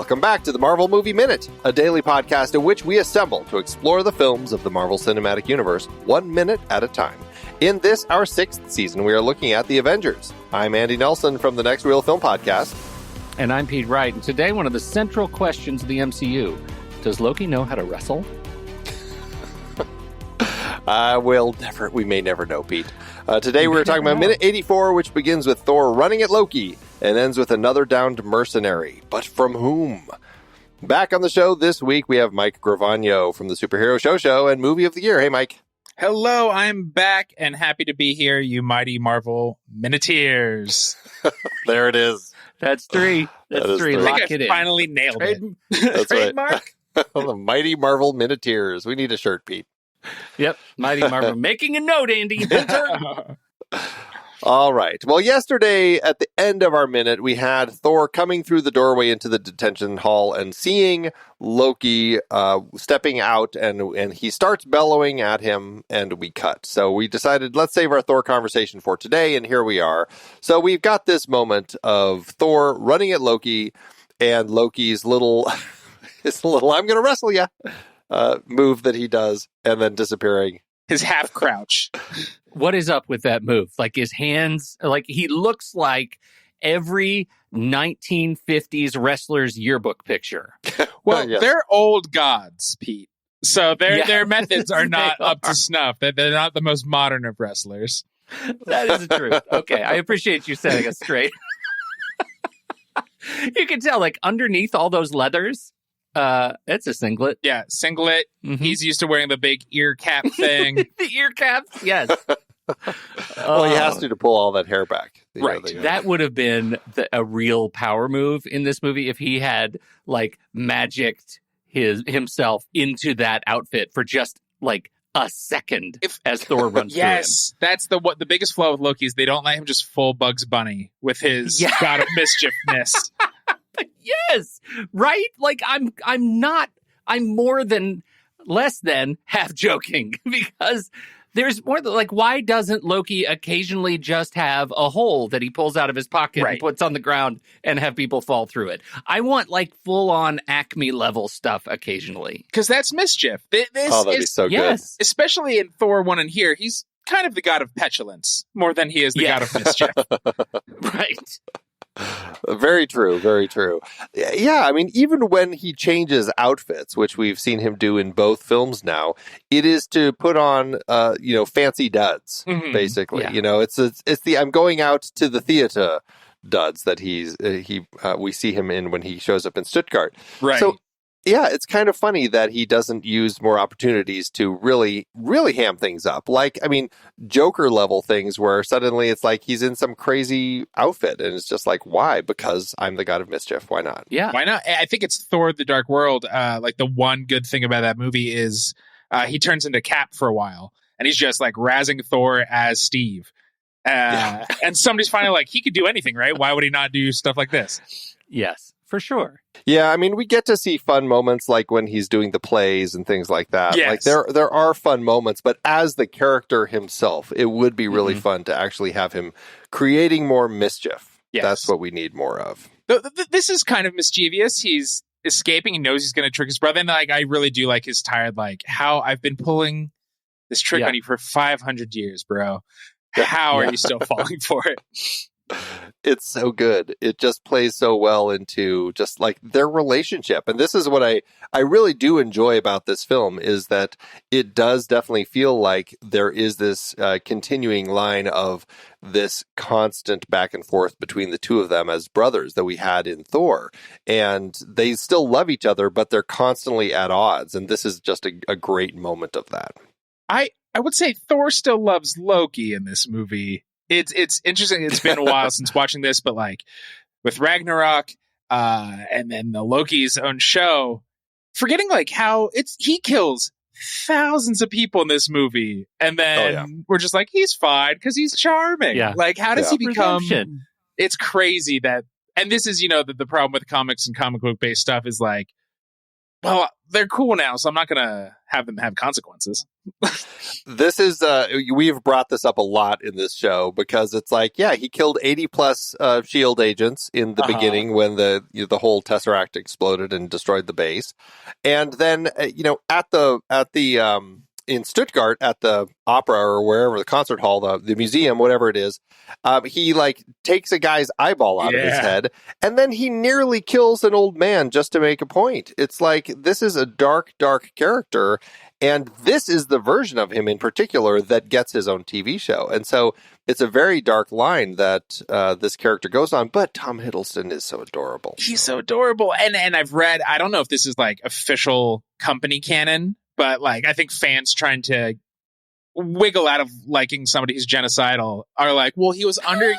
Welcome back to the Marvel Movie Minute, a daily podcast in which we assemble to explore the films of the Marvel Cinematic Universe 1 minute at a time. In this, our 6th season, we are looking at the Avengers. I'm Andy Nelson from the Next Reel Film Podcast. And I'm Pete Wright. And today, one of the central questions of the MCU, does Loki know how to wrestle? We may never know, Pete. Today we're talking about minute 84, which begins with Thor running at Loki and ends with another downed mercenary. But from whom? Back on the show this week, we have Mike Gravagno from the Superhero Show and Movie of the Year. Hey, Mike. Hello, I'm back and happy to be here, you mighty Marvel Minuteers. There it is. That's three. That's three. Lock it in. Finally nailed it. That's Trademark. Right. The mighty Marvel Minuteers. We need a shirt, Pete. Yep, mighty Marvel. Making a note, Andy. All right. Well, yesterday at the end of our minute, we had Thor coming through the doorway into the detention hall and seeing Loki stepping out, and he starts bellowing at him, and we cut. So we decided, let's save our Thor conversation for today, and here we are. So we've got this moment of Thor running at Loki, and Loki's little, I'm going to wrestle ya move that he does, and then disappearing. His half crouch. What is up with that move? Like his hands, like he looks like every 1950s wrestler's yearbook picture. Well, Yes. They're old gods, Pete. So their methods are not up to snuff. They're not the most modern of wrestlers. That is the truth. Okay, I appreciate you setting us straight. You can tell, like, underneath all those leathers, it's a singlet. Yeah, singlet. Mm-hmm. He's used to wearing the big ear cap thing. The ear caps, yes. Well, he has to pull all that hair back. Right. That would have been a real power move in this movie if he had, like, magicked himself into that outfit for just, like, a second as Thor runs through him. Yes, that's the biggest flaw with Loki is they don't let him just full Bugs Bunny with his God of Mischiefness. Yes, right? Like, I'm less than half joking because there's more than, like, why doesn't Loki occasionally just have a hole that he pulls out of his pocket and puts on the ground and have people fall through it? I want, like, full-on Acme level stuff occasionally. Because that's mischief. This that'd be so good. Especially in Thor 1 and here, he's kind of the god of petulance more than he is the god of mischief. Right. Very true, very true. Yeah, I mean, even when he changes outfits, which we've seen him do in both films now, it is to put on, fancy duds, basically. Yeah. You know, it's the I'm going out to the theater duds that we see him in when he shows up in Stuttgart. Right. So, yeah, it's kind of funny that he doesn't use more opportunities to really, really ham things up. Like, I mean, Joker level things where suddenly it's like he's in some crazy outfit and it's just like, why? Because I'm the god of mischief. Why not? Yeah. Why not? I think it's Thor the Dark World. Like, the one good thing about that movie is he turns into Cap for a while and he's just like razzing Thor as Steve. And somebody's finally like, he could do anything, right? Why would he not do stuff like this? Yes, for sure. Yeah, I mean, we get to see fun moments like when he's doing the plays and things like that. Yes. Like there are fun moments, but as the character himself, it would be really fun to actually have him creating more mischief. Yes. That's what we need more of. This is kind of mischievous. He's escaping. He knows he's going to trick his brother. And like, I really do like his tired, like, how I've been pulling this trick on you for 500 years, bro. How are you still falling for it? It's so good. It just plays so well into just like their relationship. And this is what I really do enjoy about this film is that it does definitely feel like there is this continuing line of this constant back and forth between the two of them as brothers that we had in Thor. And they still love each other, but they're constantly at odds. And this is just a great moment of that. I would say Thor still loves Loki in this movie. It's interesting. It's been a while since watching this, but like with Ragnarok and then the Loki's own show, forgetting like how he kills thousands of people in this movie, and then we're just like, he's fine because he's charming. Yeah. Like, how does he become? Redemption. It's crazy that, and this is the problem with comics and comic book based stuff is like, well, they're cool now, so I'm not gonna have them have consequences. This is we've brought this up a lot in this show because it's like, yeah, he killed 80 plus shield agents in the beginning when the whole Tesseract exploded and destroyed the base, and then at the in Stuttgart at the opera or wherever, the concert hall, the museum, whatever it is, he like takes a guy's eyeball out of his head, and then he nearly kills an old man just to make a point. It's like, this is a dark character. And this is the version of him in particular that gets his own TV show. And so it's a very dark line that this character goes on. But Tom Hiddleston is so adorable. He's so adorable. And I've read, I don't know if this is like official company canon, but like I think fans trying to wiggle out of liking somebody who's genocidal are like, well, he was under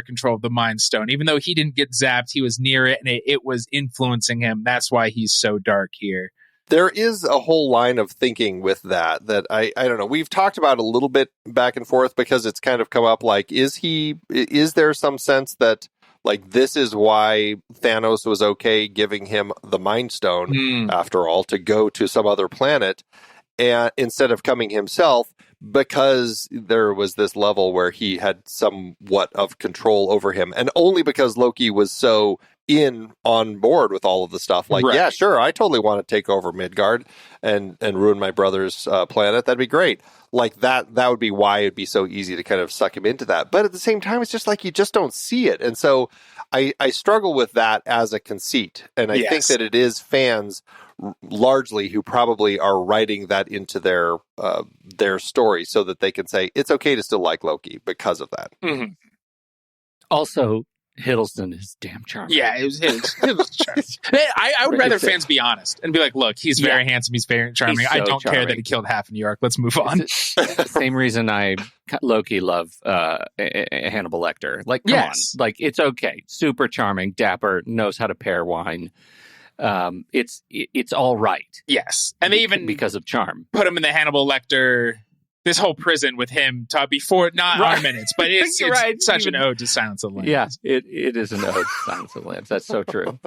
control of the Mind Stone. Even though he didn't get zapped, he was near it and it was influencing him. That's why he's so dark here. There is a whole line of thinking with that I don't know. We've talked about a little bit back and forth because it's kind of come up like, is there some sense that like this is why Thanos was okay giving him the Mind Stone after all to go to some other planet and instead of coming himself, because there was this level where he had somewhat of control over him, and only because Loki was so on board with all of the stuff. Like, yeah, sure, I totally want to take over Midgard and ruin my brother's planet. That'd be great. Like that would be why it'd be so easy to kind of suck him into that. But at the same time, it's just like you just don't see it. And so I struggle with that as a conceit. And I think that it is fans largely who probably are writing that into their story so that they can say it's okay to still like Loki because of that. Mm-hmm. Also, Hiddleston is damn charming. Yeah, it was charming. I would rather fans be honest and be like, look, he's very handsome, he's very charming. He's so I don't care that he killed half of New York. Let's move on. The same reason I low-key love Hannibal Lecter. Like, come on. Like, it's okay. Super charming, dapper, knows how to pair wine. It's all right. Yes. And they even, because of charm, put him in the Hannibal Lecter, this whole prison with him before, not our minutes, but it's such an ode to Silence of the Lambs. Yeah, it is an ode to Silence of the Lambs. That's so true.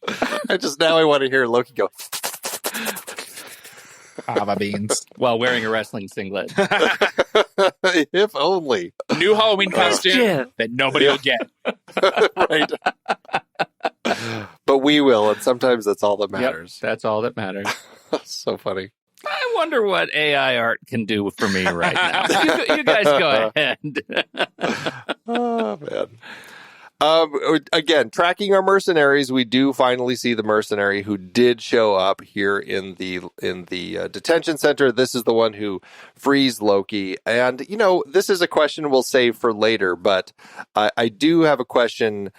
I want to hear Loki go fava beans while wearing a wrestling singlet. If only. New Halloween costume that nobody will get. Right. But we will, and sometimes that's all that matters. Yep, that's all that matters. So funny. I wonder what AI art can do for me right now. You guys go ahead. Oh, man. Again, tracking our mercenaries, we do finally see the mercenary who did show up here in the detention center. This is the one who frees Loki. And, this is a question we'll save for later, but I do have a question.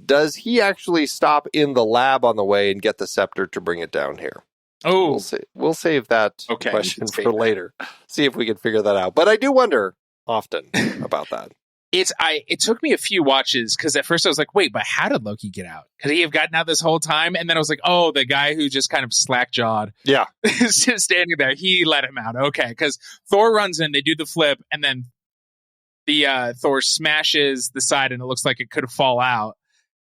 Does he actually stop in the lab on the way and get the scepter to bring it down here? Oh, we'll save that question for later. See if we can figure that out. But I do wonder often about that. It took me a few watches because at first I was like, wait, but how did Loki get out? Could he have gotten out this whole time? And then I was like, oh, the guy who just kind of slack-jawed is just standing there. He let him out. Okay, because Thor runs in, they do the flip, and then the Thor smashes the side and it looks like it could fall out.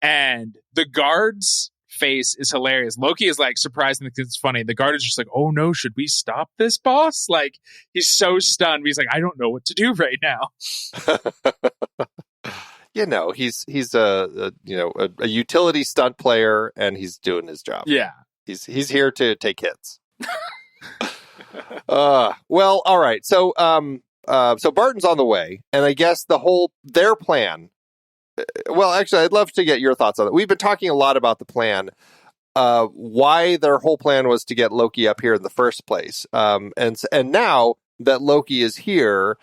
And the guard's face is hilarious. Loki is like surprised and it's funny. The guard is just like, oh no, should we stop this, boss? Like, he's so stunned. He's like, I don't know what to do right now. He's a utility stunt player and he's doing his job. Yeah. He's here to take hits. Well, all right. So Barton's on the way, and I guess their plan. Well, actually, I'd love to get your thoughts on it. We've been talking a lot about the plan, why their whole plan was to get Loki up here in the first place. And now that Loki is here,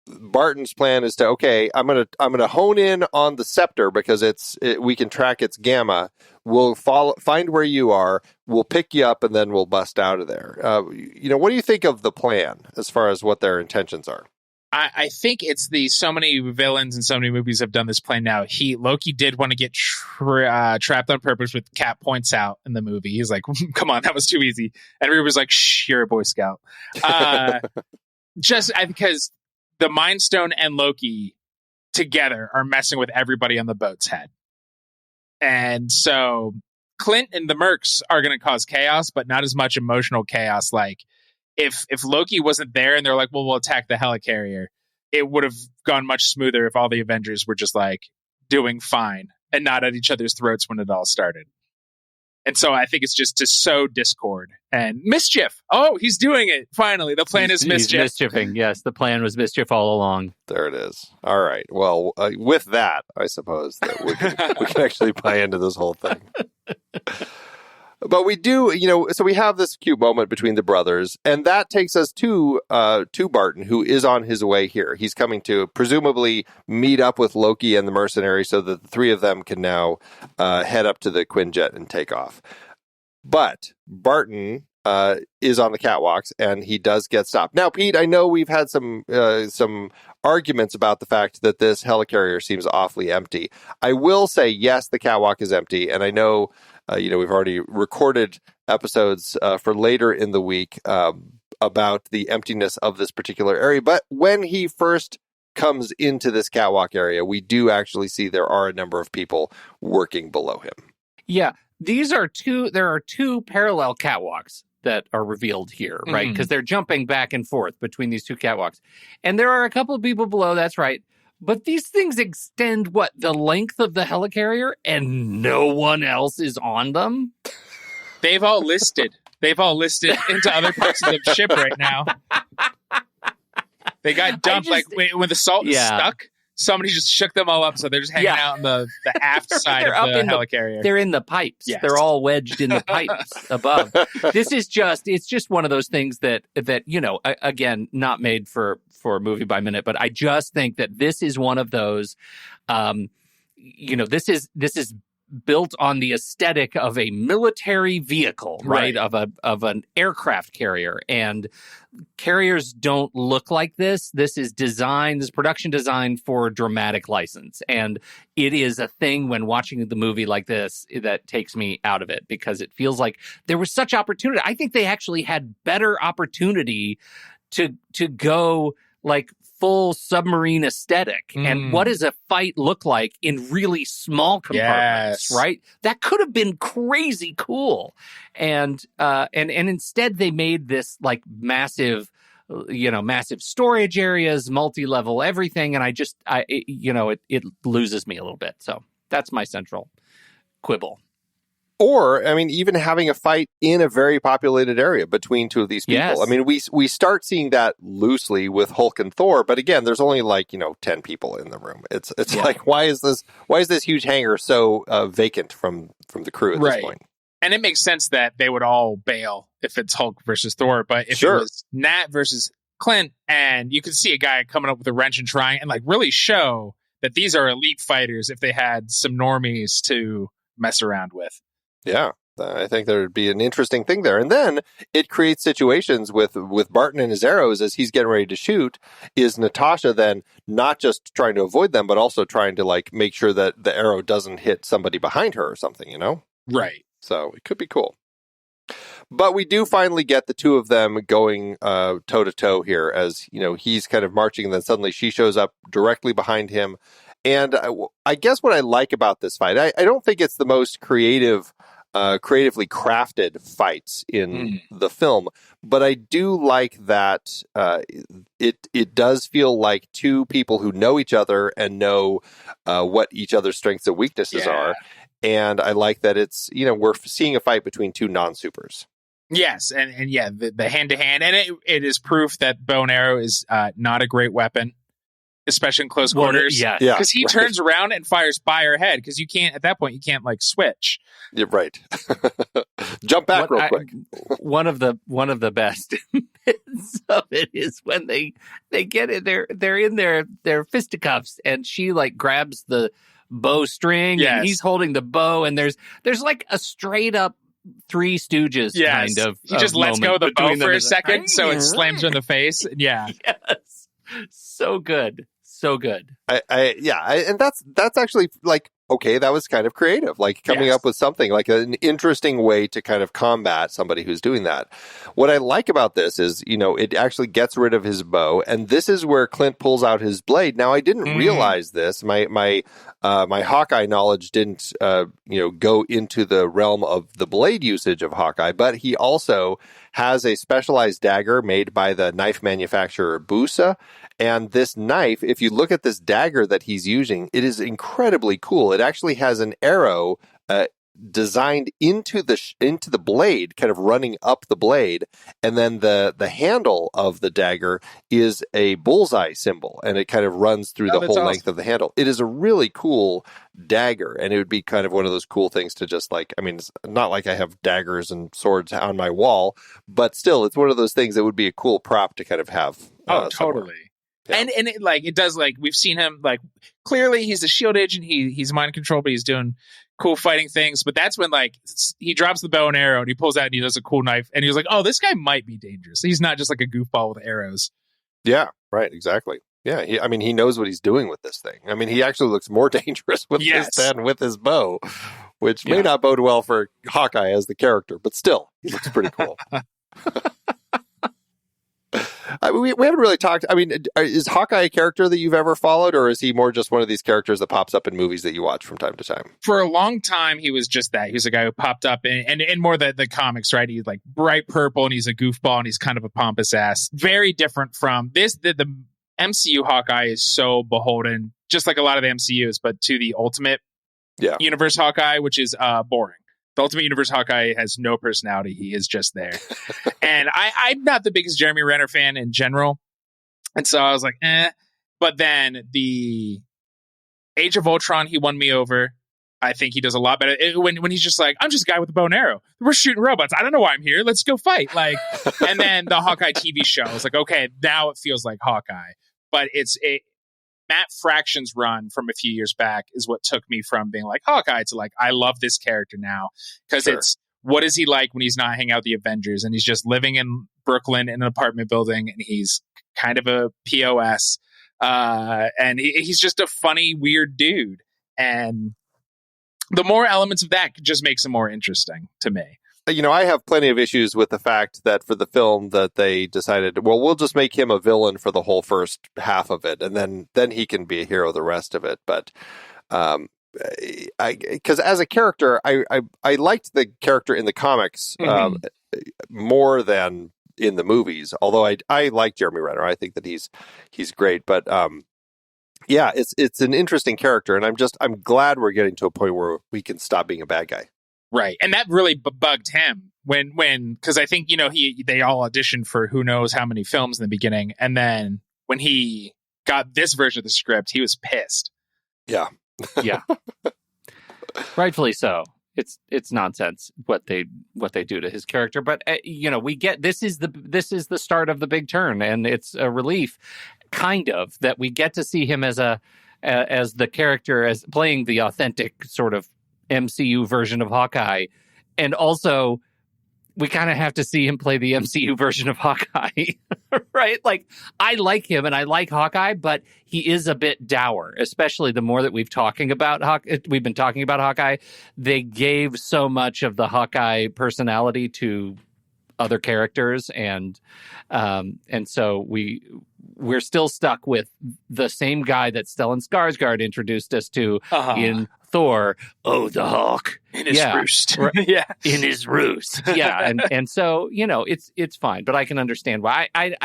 Barton's plan is to, I'm gonna hone in on the scepter because we can track its gamma. We'll find where you are. We'll pick you up, and then we'll bust out of there. What do you think of the plan as far as what their intentions are? I think it's so many villains and so many movies have done this plan now. Loki did want to get trapped on purpose, with Cap points out in the movie. He's like, come on, that was too easy. And everybody's like, shh, you're a Boy Scout. Because the Mind Stone and Loki together are messing with everybody on the boat's head. And so Clint and the Mercs are going to cause chaos, but not as much emotional chaos like if Loki wasn't there and they're like, well, we'll attack the helicarrier, it would have gone much smoother if all the Avengers were just like doing fine and not at each other's throats when it all started. And so I think it's just to sow discord and mischief. Oh, he's doing it. Finally, the plan is mischief. He's mischiefing. Yes, the plan was mischief all along. There it is. All right. Well, with that, I suppose that we can actually buy into this whole thing. But we do, so we have this cute moment between the brothers, and that takes us to Barton, who is on his way here. He's coming to presumably meet up with Loki and the Mercenary so that the three of them can now head up to the Quinjet and take off. But Barton is on the catwalks, and he does get stopped. Now, Pete, I know we've had some arguments about the fact that this helicarrier seems awfully empty. I will say, yes, the catwalk is empty, and I know... we've already recorded episodes for later in the week about the emptiness of this particular area. But when he first comes into this catwalk area, we do actually see there are a number of people working below him. Yeah, there are two parallel catwalks that are revealed here, right? Because they're jumping back and forth between these two catwalks. And there are a couple of people below, that's right. But these things extend, the length of the helicarrier, and no one else is on them? They've all listed into other parts of the ship right now. They got dumped, when the salt is stuck, somebody just shook them all up, so they're just hanging out on the aft side of the helicarrier. They're in the pipes. Yes. They're all wedged in the pipes above. It's just one of those things that again, not made for movie by minute, but I just think that this is one of those, this is built on the aesthetic of a military vehicle, right? Of an aircraft carrier, and carriers don't look like this. This is production designed for dramatic license, and it is a thing when watching the movie like this that takes me out of it, because it feels like there was such opportunity. I think they actually had better opportunity to go like full submarine aesthetic. And what does a fight look like in really small compartments, right? That could have been crazy cool. And instead they made this like massive storage areas, multi-level everything. And it loses me a little bit. So that's my central quibble. Or, even having a fight in a very populated area between two of these people. Yes. We start seeing that loosely with Hulk and Thor, but again, there's only 10 people in the room. It's like, why is this huge hangar so vacant from the crew at this point? And it makes sense that they would all bail if it's Hulk versus Thor, but if it was Nat versus Clint, and you could see a guy coming up with a wrench and trying and really show that these are elite fighters if they had some normies to mess around with. Yeah, I think there would be an interesting thing there. And then it creates situations with Barton and his arrows as he's getting ready to shoot. Is Natasha then not just trying to avoid them, but also trying to make sure that the arrow doesn't hit somebody behind her or something, Right. So it could be cool. But we do finally get the two of them going toe to toe here as, he's kind of marching and then suddenly she shows up directly behind him. And I guess what I like about this fight, I don't think it's the most creatively crafted fights in the film, but I do like that it does feel like two people who know each other and know what each other's strengths and weaknesses are. And I like that it's, we're seeing a fight between two non-supers. Yes, and the hand-to-hand, and it is proof that bow and arrow is not a great weapon, especially in close quarters. Yeah, because he turns around and fires by her head. Because you can't at that point. You can't switch. Yeah, right. Jump back real quick. One of the best bits of it is when they get it. They're in their fisticuffs, and she grabs the bowstring, and he's holding the bow, and there's a straight up Three Stooges kind of. He just lets go of the bow for a second, so it slams her in the face. Yeah. Yes. So good. So good. And that's actually okay, that was kind of creative, coming up with something an interesting way to kind of combat somebody who's doing that. What I like about this is, it actually gets rid of his bow, and this is where Clint pulls out his blade. Now, I didn't realize this. My Hawkeye knowledge didn't, go into the realm of the blade usage of Hawkeye, but he also has a specialized dagger made by the knife manufacturer Busa. And this knife, if you look at this dagger that he's using, it is incredibly cool. It actually has an arrow designed into the blade, kind of running up the blade, and then the handle of the dagger is a bullseye symbol, and it kind of runs through the whole length of the handle. It is a really cool dagger, and it would be kind of one of those cool things to just like, I mean, it's not like I have daggers and swords on my wall, but still, it's one of those things that would be a cool prop to kind of have. Totally. Somewhere. Yeah. And it, like, it does, like, we've seen him, like, clearly he's a shield agent, he's mind control, but he's doing cool fighting things. But that's when, like, he drops the bow and arrow and he pulls out and he does a cool knife, and he was like, oh, this guy might be dangerous. He's not just like a goofball with arrows. Yeah, right, exactly. Yeah, he knows what he's doing with this thing. I mean, he actually looks more dangerous with this than with his bow, which may not bode well for Hawkeye as the character, but still, he looks pretty cool. We haven't really talked. I mean, is Hawkeye a character that you've ever followed, or is he more just one of these characters that pops up in movies that you watch from time to time? For a long time, he was just that. He was a guy who popped up in more the comics, right? He's like bright purple and he's a goofball and he's kind of a pompous ass. Very different from this. The MCU Hawkeye is so beholden, just like a lot of the MCUs, but to the Ultimate Universe Hawkeye, which is boring. The Ultimate Universe Hawkeye has no personality. He is just there. And I'm not the biggest Jeremy Renner fan in general. And so I was like, eh. But then the Age of Ultron, he won me over. I think he does a lot better. When he's just like, I'm just a guy with a bow and arrow. We're shooting robots. I don't know why I'm here. Let's go fight. Like, and then the Hawkeye TV show, I was like, okay, now it feels like Hawkeye. But Matt Fraction's run from a few years back is what took me from being like Hawkeye to like, I love this character now. Because it's, what is he like when he's not hanging out with the Avengers and he's just living in Brooklyn in an apartment building and he's kind of a POS. And he's just a funny, weird dude. And the more elements of that just makes him more interesting to me. You know, I have plenty of issues with the fact that for the film that they decided, well, we'll just make him a villain for the whole first half of it, and then he can be a hero the rest of it. But because as a character, I liked the character in the comics more than in the movies. Although I like Jeremy Renner, I think that he's great. But yeah, it's an interesting character, and I'm glad we're getting to a point where we can stop being a bad guy. Right. And that really bugged him when, because I think, you know, they all auditioned for who knows how many films in the beginning. And then when he got this version of the script, he was pissed. Yeah. Yeah. Rightfully so. It's nonsense what they do to his character. But, you know, we get, this is the start of the big turn, and it's a relief kind of that we get to see him as the character, as playing the authentic sort of MCU version of Hawkeye, and also we kind of have to see him play the MCU version of Hawkeye, right? Like, I like him and I like Hawkeye, but he is a bit dour, especially the more that we've been talking about Hawkeye. They gave so much of the Hawkeye personality to other characters, and so we're still stuck with the same guy that Stellan Skarsgård introduced us to in Thor. Oh, the Hawk in his roost. Yeah, in his roost. Yeah, and so, you know, it's fine, but I can understand why. I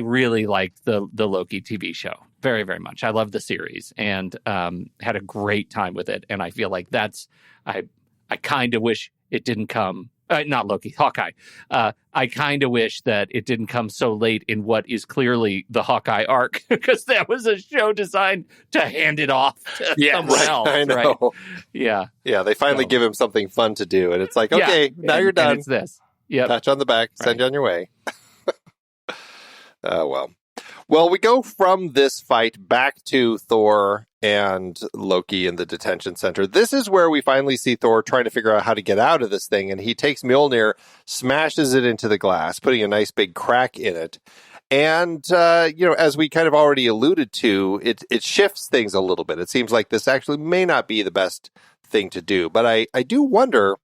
really liked the Loki TV show very, very much. I love the series and had a great time with it, and I feel like I kind of wish it didn't come. Not Loki, Hawkeye. I kind of wish that it didn't come so late in what is clearly the Hawkeye arc, because that was a show designed to hand it off to someone else. I know. Right? Yeah. Yeah, they finally give him something fun to do, and it's like, okay, now you're done. And it's this. Yep. Patch on the back, send you on your way. Well, we go from this fight back to Thor and Loki in the detention center. This is where we finally see Thor trying to figure out how to get out of this thing, and he takes Mjolnir, smashes it into the glass, putting a nice big crack in it. And, you know, as we kind of already alluded to, it shifts things a little bit. It seems like this actually may not be the best thing to do. But I do wonder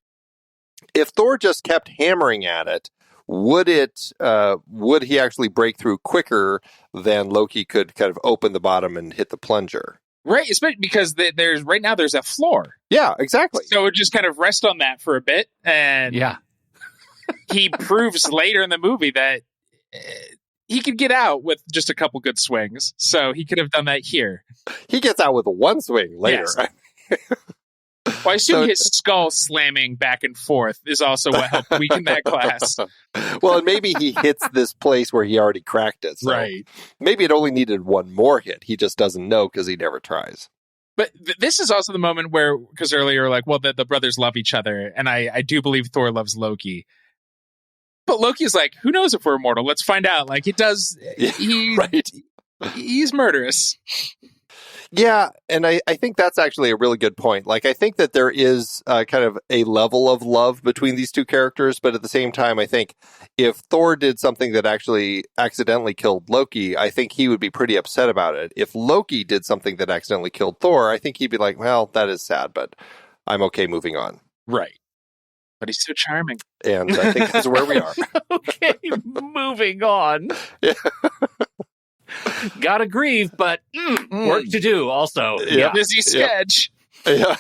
if Thor just kept hammering at it, would he actually break through quicker than Loki could kind of open the bottom and hit the plunger? Right, especially because there's a floor. Yeah, exactly. So it would just kind of rest on that for a bit, and he proves later in the movie that he could get out with just a couple good swings. So he could have done that here. He gets out with one swing later. Yes. Well, I assume his skull slamming back and forth is also what helped weaken that glass. Well, and maybe he hits this place where he already cracked it. So right. Maybe it only needed one more hit. He just doesn't know because he never tries. But this is also the moment where, because earlier, like, well, the brothers love each other. And I do believe Thor loves Loki. But Loki's like, who knows if we're immortal? Let's find out. Like, it does. Right. He's murderous. Yeah, and I think that's actually a really good point. Like, I think that there is kind of a level of love between these two characters, but at the same time, I think if Thor did something that actually accidentally killed Loki, I think he would be pretty upset about it. If Loki did something that accidentally killed Thor, I think he'd be like, well, that is sad, but I'm okay moving on. Right. But he's so charming. And I think that's where we are. Okay, moving on. Yeah. Gotta grieve, but work to do also. Yeah. Busy sketch. Yeah.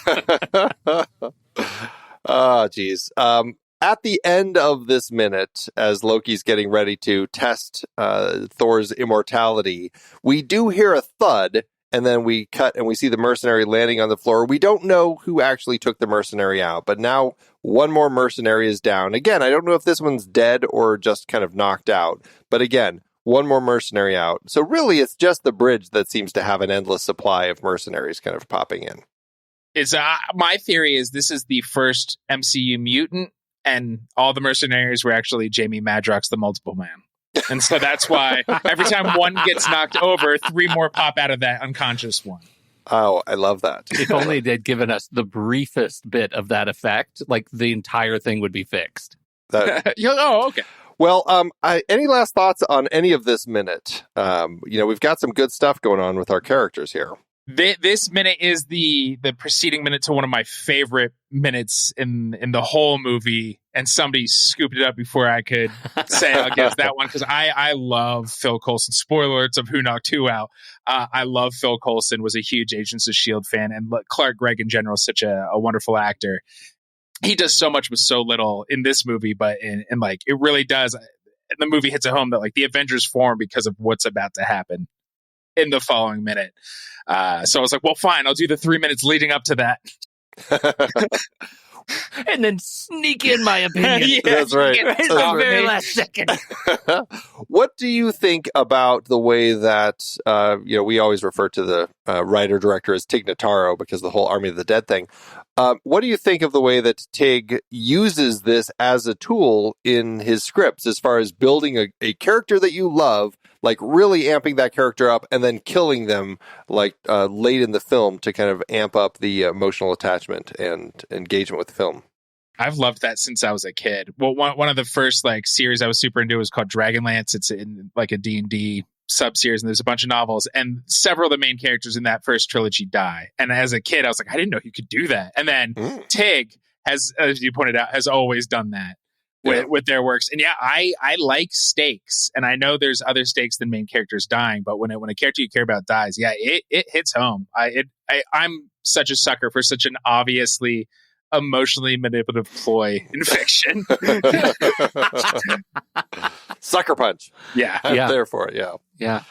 Oh, geez. At the end of this minute, as Loki's getting ready to test Thor's immortality, we do hear a thud, and then we cut and we see the mercenary landing on the floor. We don't know who actually took the mercenary out, but now one more mercenary is down. Again, I don't know if this one's dead or just kind of knocked out, but again, one more mercenary out. So really, it's just the bridge that seems to have an endless supply of mercenaries kind of popping in. My theory is this is the first MCU mutant, and all the mercenaries were actually Jamie Madrox, the Multiple Man. And so that's why every time one gets knocked over, 3 more pop out of that unconscious one. Oh, I love that. If only they'd given us the briefest bit of that effect, like the entire thing would be fixed. Oh, okay. Well, any last thoughts on any of this minute? We've got some good stuff going on with our characters here. This minute is the preceding minute to one of my favorite minutes in the whole movie, and somebody scooped it up before I could say I'll give that one, because I love Phil Coulson. Spoiler alerts of Who Knocked Who Out. I love Phil Coulson, was a huge Agents of S.H.I.E.L.D. fan, and Clark Gregg in general is such a wonderful actor. He does so much with so little in this movie, but like it really does. The movie hits it home that like the Avengers form because of what's about to happen in the following minute. So I was like, well, fine, I'll do the 3 minutes leading up to that. And then sneak in my opinion. Yeah, that's right. At the very last second. What do you think about the way that, we always refer to the writer-director as Tig Notaro because of the whole Army of the Dead thing. What do you think of the way that Tig uses this as a tool in his scripts as far as building a character that you love, like really amping that character up and then killing them like late in the film to kind of amp up the emotional attachment and engagement with the film? I've loved that since I was a kid. Well, one of the first like series I was super into was called Dragonlance. It's in like a D&D sub-series, and there's a bunch of novels, and several of the main characters in that first trilogy die. And as a kid, I was like, I didn't know you could do that. And then Tig has, as you pointed out, has always done that with their works. And yeah, I like stakes, and I know there's other stakes than main characters dying, but when a character you care about dies, yeah, it hits home. I'm such a sucker for such an obviously emotionally manipulative ploy in fiction. Sucker punch. Yeah. I'm there for it. Yeah.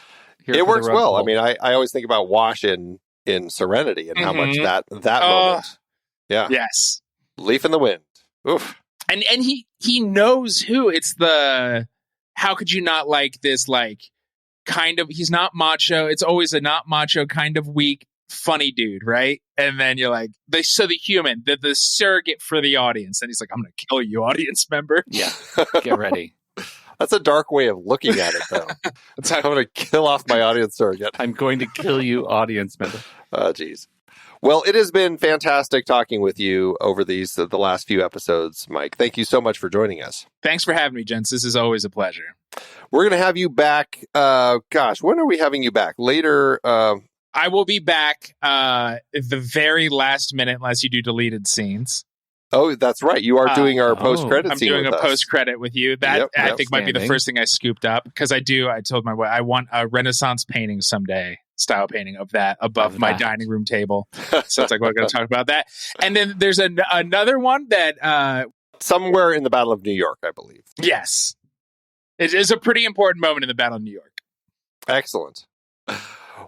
It works well. Pull. I mean, I always think about Wash in Serenity and how much that moment. Yeah. Yes. Leaf in the wind. Oof. And he knows who. It's how could you not like this, like, kind of, he's not macho. It's always a not macho, kind of weak, funny dude, right? And then you're like, the human, the surrogate for the audience. And he's like, I'm going to kill you, audience member. Yeah. Get ready. That's a dark way of looking at it, though. That's how I'm going to kill off my audience surrogate. I'm going to kill you, audience member. Oh, geez. Well, it has been fantastic talking with you over the last few episodes, Mike. Thank you so much for joining us. Thanks for having me, gents. This is always a pleasure. We're going to have you back. When are we having you back? Later. I will be back at the very last minute, unless you do deleted scenes. Oh, that's right. You are doing our post-credit scene with us. I'm doing a post-credit with you. That I think might be the first thing I scooped up, because I told my wife I want a Renaissance painting someday, style painting of that above my dining room table. So it's like, we're going to talk about that. And then there's another one that Somewhere in the Battle of New York, I believe. Yes. It is a pretty important moment in the Battle of New York. Excellent.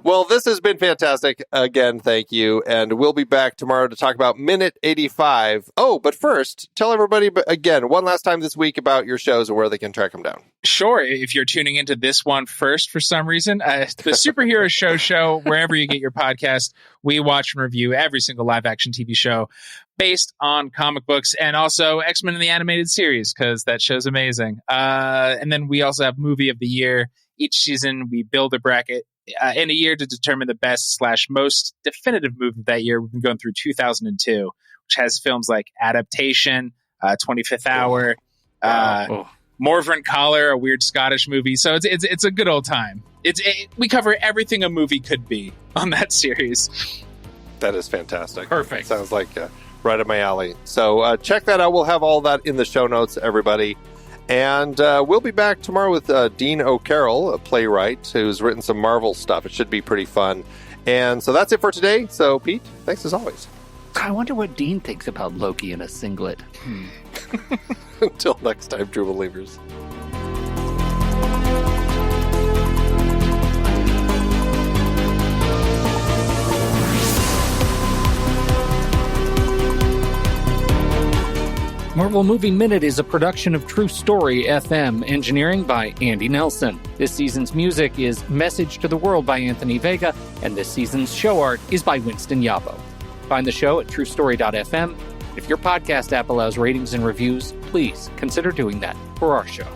Well, this has been fantastic. Again, thank you. And we'll be back tomorrow to talk about Minute 85. Oh, but first, tell everybody again, one last time this week about your shows and where they can track them down. Sure. If you're tuning into this one first for some reason, the Superhero Show, wherever you get your podcast, we watch and review every single live action TV show based on comic books, and also X-Men in the Animated Series, because that show's amazing. And then we also have Movie of the Year. Each season, we build a bracket in a year to determine the best/most definitive movie of that year. We've been going through 2002, which has films like Adaptation, 25th Hour, Morven Collar, a weird Scottish movie. So it's a good old time. We cover everything a movie could be on that series. That is fantastic. Perfect. Sounds like right up my alley. So check that out. We'll have all that in the show notes, everybody. And we'll be back tomorrow with Dean O'Carroll, a playwright who's written some Marvel stuff. It should be pretty fun. And so that's it for today. So, Pete, thanks as always. I wonder what Dean thinks about Loki in a singlet. Until next time, true believers. Marvel Movie Minute is a production of True Story FM, engineering by Andy Nelson. This season's music is Message to the World by Anthony Vega, and this season's show art is by Winston Yabo. Find the show at truestory.fm. If your podcast app allows ratings and reviews, please consider doing that for our show.